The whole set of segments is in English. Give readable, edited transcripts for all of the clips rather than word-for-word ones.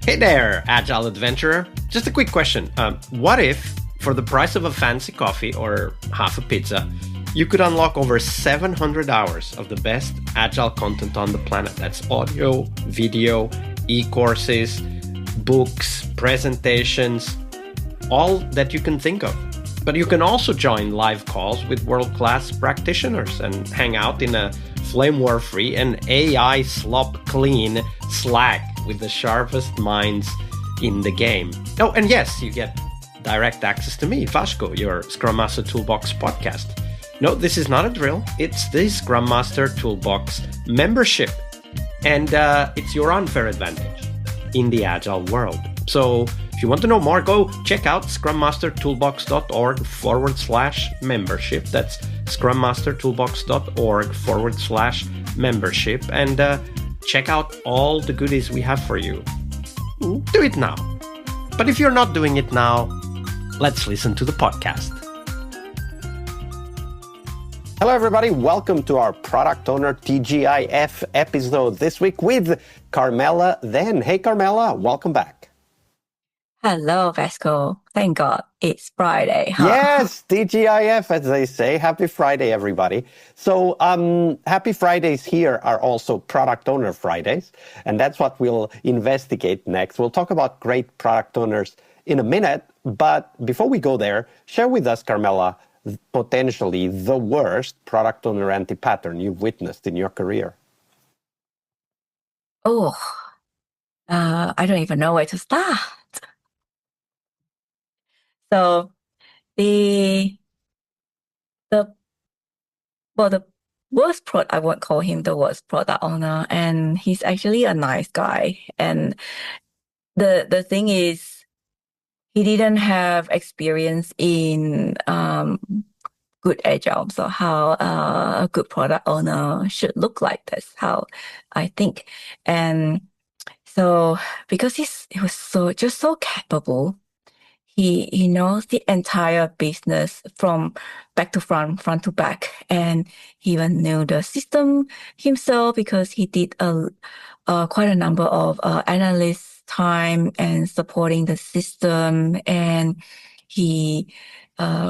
Hey there, Agile Adventurer. Just a quick question. What if, for the price of a fancy coffee or half a pizza, you could unlock over 700 hours of the best Agile content on the planet? That's audio, video, e-courses, books, presentations, all that you can think of. But you can also join live calls with world-class practitioners and hang out in a flame war-free and AI slop-clean Slack with the sharpest minds in the game. Oh, and yes, you get direct access to me, Vasco, your Scrum Master Toolbox podcast. No, this is not a drill. It's the Scrum Master Toolbox membership. And it's your unfair advantage in the Agile world. So if you want to know more, go check out scrummastertoolbox.org/membership. That's scrummastertoolbox.org/membership. And check out all the goodies we have for you. Do it now. But if you're not doing it now, let's listen to the podcast. Hello, everybody. Welcome to our Product Owner TGIF episode this week with Carmela Then. Hey, Carmela, welcome back. Hello, Vasco. Thank God it's Friday. Huh? Yes, TGIF, as they say. Happy Friday, everybody. So happy Fridays here are also Product Owner Fridays, and that's what we'll investigate next. We'll talk about great product owners in a minute, but before we go there, share with us, Carmela, potentially the worst product owner anti-pattern you've witnessed in your career. Oh, I don't even know where to start. So the worst product, I won't call him the worst product owner, and he's actually a nice guy. And the thing is, he didn't have experience in good agile. So how a good product owner should look like. That's how I think. And so because he was so capable. He knows the entire business from back to front to back, and he even knew the system himself because he did quite a number of analyst time and supporting the system, and he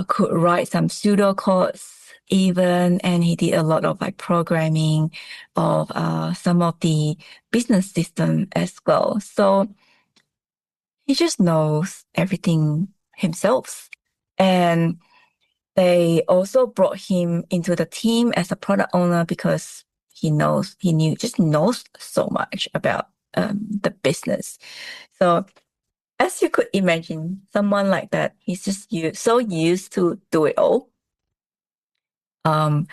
could write some pseudocodes even, and he did a lot of like programming of some of the business system as well. So he just knows everything himself. And they also brought him into the team as a product owner because he knows so much about the business. So as you could imagine, someone like that, he's just so used to do it all. And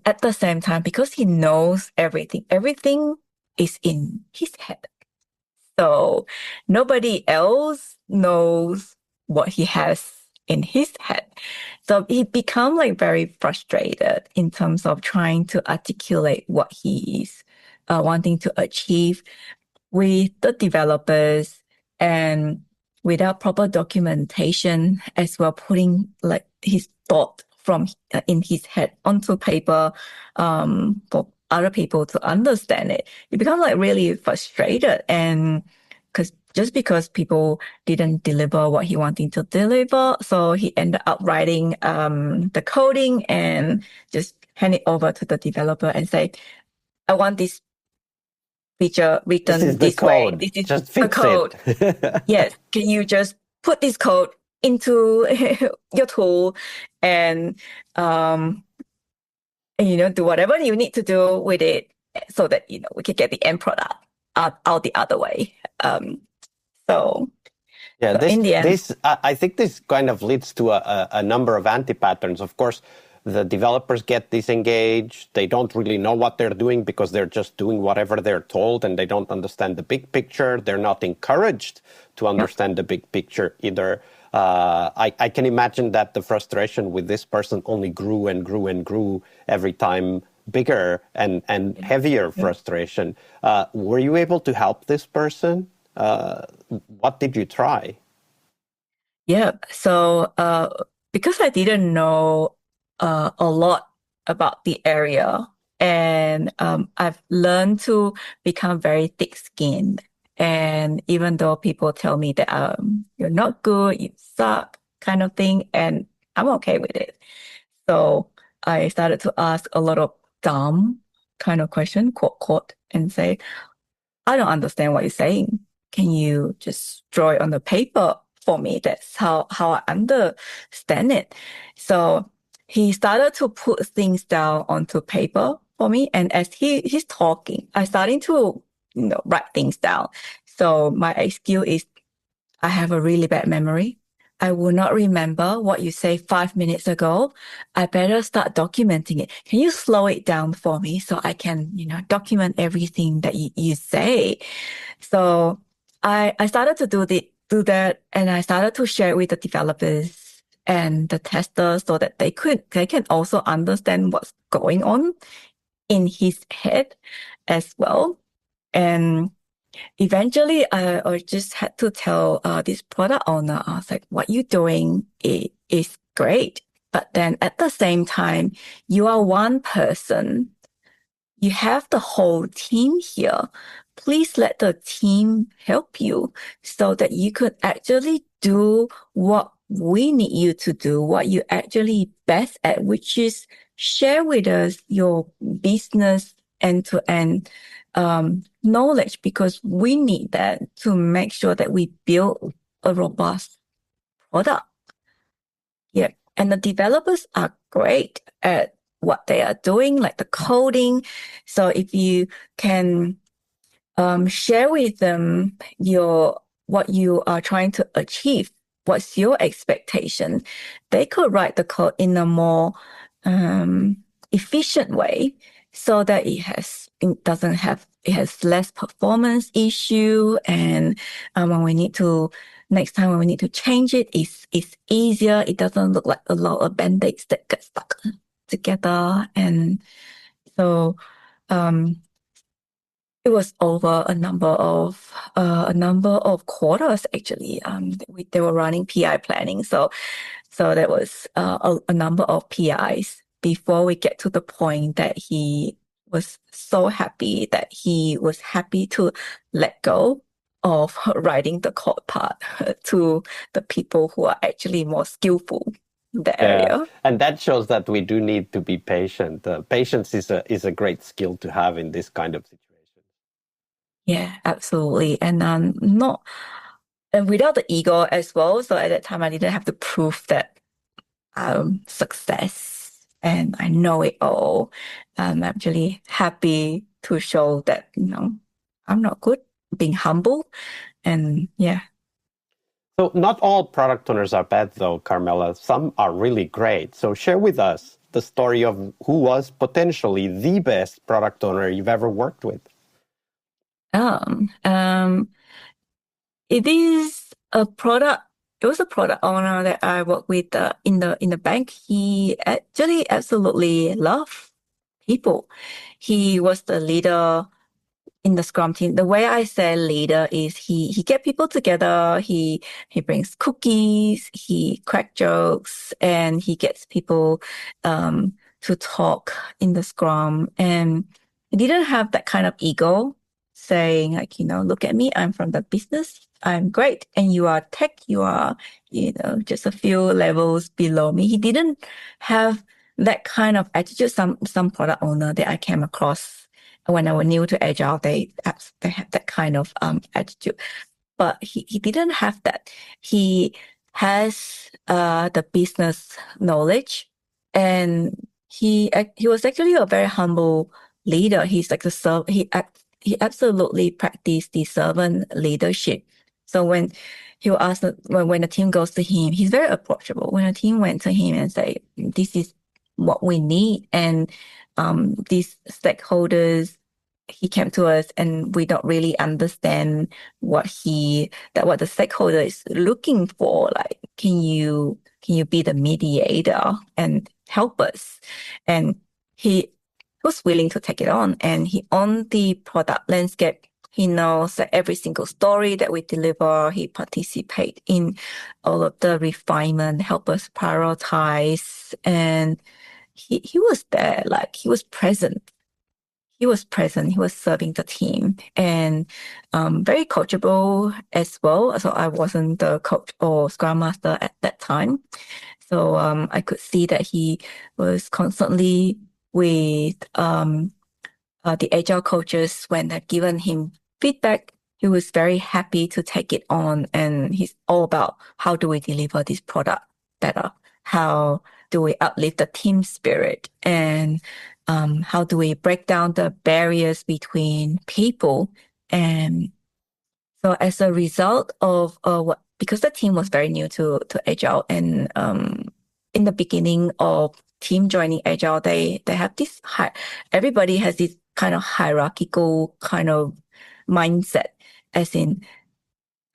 at the same time, because he knows everything is in his head. So nobody else knows what he has in his head. So he become like very frustrated in terms of trying to articulate what he is wanting to achieve with the developers, and without proper documentation as well, putting like his thought from in his head onto paper for other people to understand it. You become like really frustrated, and because people didn't deliver what he wanted to deliver, so he ended up writing the coding and just hand it over to the developer and say, I want this feature written this way. This is just the code. Yes, can you just put this code into your tool and do whatever you need to do with it so that, we can get the end product out the other way. In the end, I think this kind of leads to a number of anti-patterns. Of course, the developers get disengaged. They don't really know what they're doing because they're just doing whatever they're told, and they don't understand the big picture. They're not encouraged to understand the big picture either. I can imagine that the frustration with this person only grew and grew and grew every time, bigger and heavier frustration. Were you able to help this person? What did you try? Yeah, so because I didn't know a lot about the area, and I've learned to become very thick-skinned And even though people tell me that you're not good, you suck, kind of thing, and I'm okay with it. So I started to ask a lot of dumb kind of question, quote, and say, I don't understand what you're saying. Can you just draw it on the paper for me? That's how I understand it. So he started to put things down onto paper for me. And as he's talking, I starting to, write things down. So my excuse is I have a really bad memory. I will not remember what you say 5 minutes ago. I better start documenting it. Can you slow it down for me so I can, document everything that you say? So I started to do that, and I started to share it with the developers and the testers so that they can also understand what's going on in his head as well. And eventually, I just had to tell this product owner, I was like, what you're doing is great. But then at the same time, you are one person. You have the whole team here. Please let the team help you so that you could actually do what we need you to do, what you're actually best at, which is share with us your business end-to-end knowledge, because we need that to make sure that we build a robust product. Yeah. And the developers are great at what they are doing, like the coding. So if you can share with them what you are trying to achieve, what's your expectation, they could write the code in a more efficient way so that it has less performance issue. And next time when we need to change it, it's easier. It doesn't look like a lot of band-aids that get stuck together. And so it was over a number of quarters actually. They were running PI planning, so that was a number of PIs before we get to the point that he was so happy that he was happy to let go of writing the code part to the people who are actually more skillful in the area. And that shows that we do need to be patient. Patience is a great skill to have in this kind of situation. Yeah, absolutely. And without the ego as well. So at that time, I didn't have to prove that success and I know it all. I'm actually happy to show that, I'm not good, being humble. And yeah. So not all product owners are bad though, Carmela. Some are really great. So share with us the story of who was potentially the best product owner you've ever worked with. It was a product owner that I worked with in the bank. He actually absolutely loved people. He was the leader in the Scrum team. The way I say leader is he get people together. He brings cookies. He crack jokes, and he gets people to talk in the Scrum. And he didn't have that kind of ego, saying like, look at me, I'm from the business, I'm great, and you are tech, you are, just a few levels below me. He didn't have that kind of attitude. Some product owner that I came across when I was new to Agile, they have that kind of attitude. But he didn't have that. He has the business knowledge, and he was actually a very humble leader. He's like he absolutely practiced the servant leadership. So when he will ask when the team goes to him, he's very approachable. When a team went to him and say, "This is what we need," and these stakeholders, he came to us and we don't really understand what the stakeholder is looking for. Like, can you be the mediator and help us? And he was willing to take it on, and he on the product landscape. He knows that every single story that we deliver. He participate in all of the refinement, help us prioritize, and he was there, like he was present. he was present. He was serving the team and very coachable as well. So I wasn't the coach or Scrum Master at that time. So I could see that he was constantly with the agile coaches when they've given him feedback. He was very happy to take it on, and he's all about how do we deliver this product better? How do we uplift the team spirit? And how do we break down the barriers between people? And so as a result of because the team was very new to Agile, and in the beginning of team joining Agile, they have this everybody has this kind of hierarchical kind of mindset, as in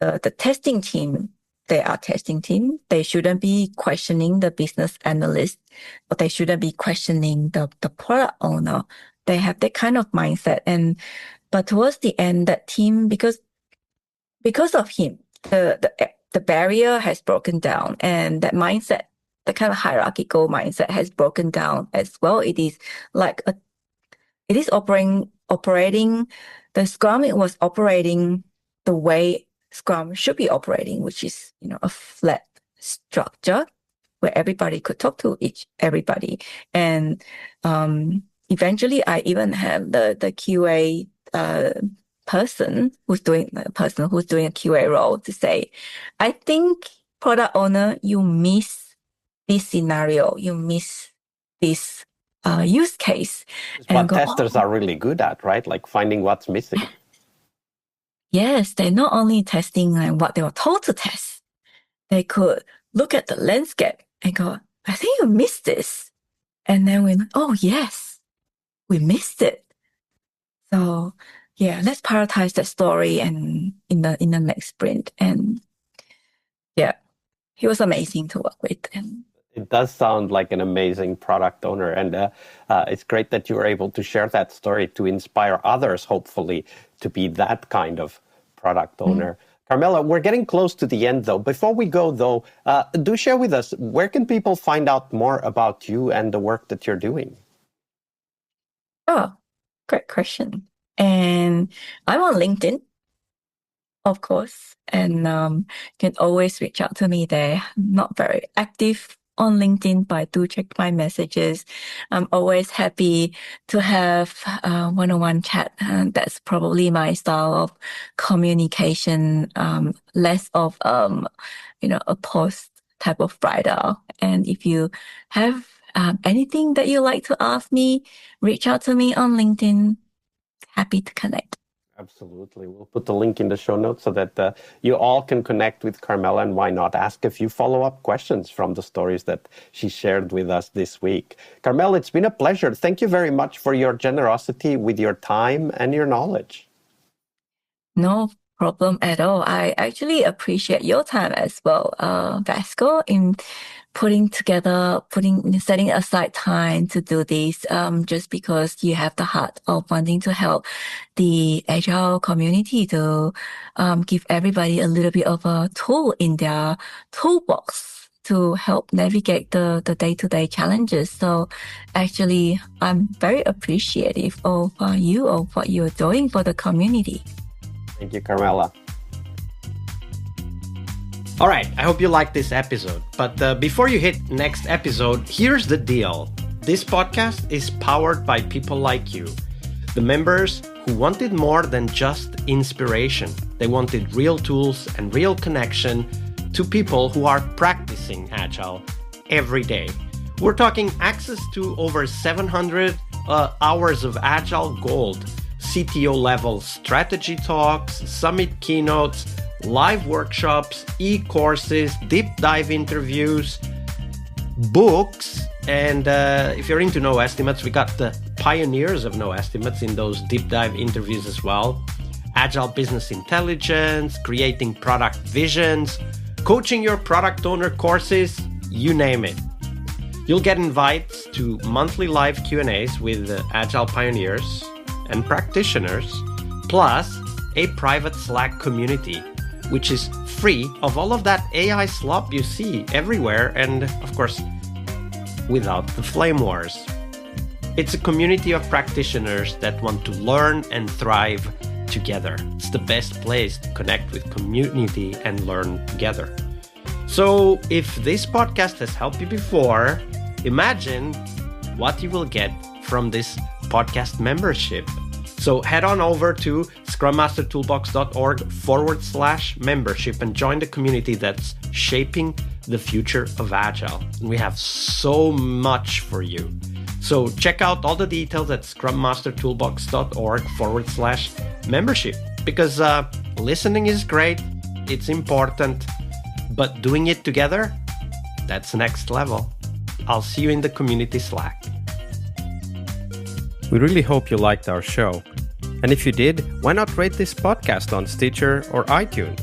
the testing team, they are testing team. They shouldn't be questioning the business analyst, or they shouldn't be questioning the product owner. They have that kind of mindset. But towards the end, that team, because of him, the barrier has broken down, and that mindset, the kind of hierarchical mindset has broken down as well. It is like it is operating the Scrum. It was operating the way Scrum should be operating, which is, a flat structure where everybody could talk to everybody. And eventually I even have the QA person who's doing a QA role to say, I think product owner, you miss this scenario, you miss this use case. It's what testers are really good at, right? Like finding what's missing. Yes, they're not only testing what they were told to test. They could look at the landscape and go, I think you missed this. And then oh yes, we missed it. So yeah, let's prioritize that story and in the next sprint. And yeah, he was amazing to work with. And it does sound like an amazing product owner. And it's great that you were able to share that story to inspire others, hopefully, to be that kind of product owner. Carmela, we're getting close to the end, though. Before we go, though, do share with us, where can people find out more about you and the work that you're doing? Oh, great question. And I'm on LinkedIn, of course, and you can always reach out to me there. I'm not very active on LinkedIn, but do check my messages. I'm always happy to have one-on-one chat. And that's probably my style of communication, less of, a post type of writer. And if you have anything that you like to ask me, reach out to me on LinkedIn. Happy to connect. Absolutely. We'll put the link in the show notes so that you all can connect with Carmela, and why not ask a few follow-up questions from the stories that she shared with us this week. Carmela, it's been a pleasure. Thank you very much for your generosity with your time and your knowledge. No problem at all. I actually appreciate your time as well, Vasco, in setting aside time to do this, just because you have the heart of wanting to help the Agile community to give everybody a little bit of a tool in their toolbox to help navigate the day-to-day challenges. So actually, I'm very appreciative of you, of what you're doing for the community. Thank you, Carmela. All right, I hope you liked this episode. But before you hit next episode, here's the deal. This podcast is powered by people like you, the members who wanted more than just inspiration. They wanted real tools and real connection to people who are practicing Agile every day. We're talking access to over 700 hours of Agile Gold, CTO-level strategy talks, summit keynotes, live workshops, e-courses, deep dive interviews, books, and if you're into no estimates, we got the pioneers of no estimates in those deep dive interviews as well. Agile business intelligence, creating product visions, coaching your product owner courses, you name it. You'll get invites to monthly live Q&As with Agile pioneers and practitioners, plus a private Slack community, which is free of all of that AI slop you see everywhere, and of course, without the flame wars. It's a community of practitioners that want to learn and thrive together. It's the best place to connect with community and learn together. So if this podcast has helped you before, imagine what you will get from this podcast membership. So head on over to scrummastertoolbox.org/membership and join the community that's shaping the future of Agile. And we have so much for you. So check out all the details at scrummastertoolbox.org/membership, because listening is great, it's important, but doing it together, that's next level. I'll see you in the community Slack. We really hope you liked our show. And if you did, why not rate this podcast on Stitcher or iTunes?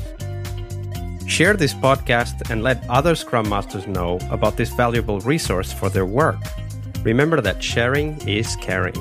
Share this podcast and let other Scrum Masters know about this valuable resource for their work. Remember that sharing is caring.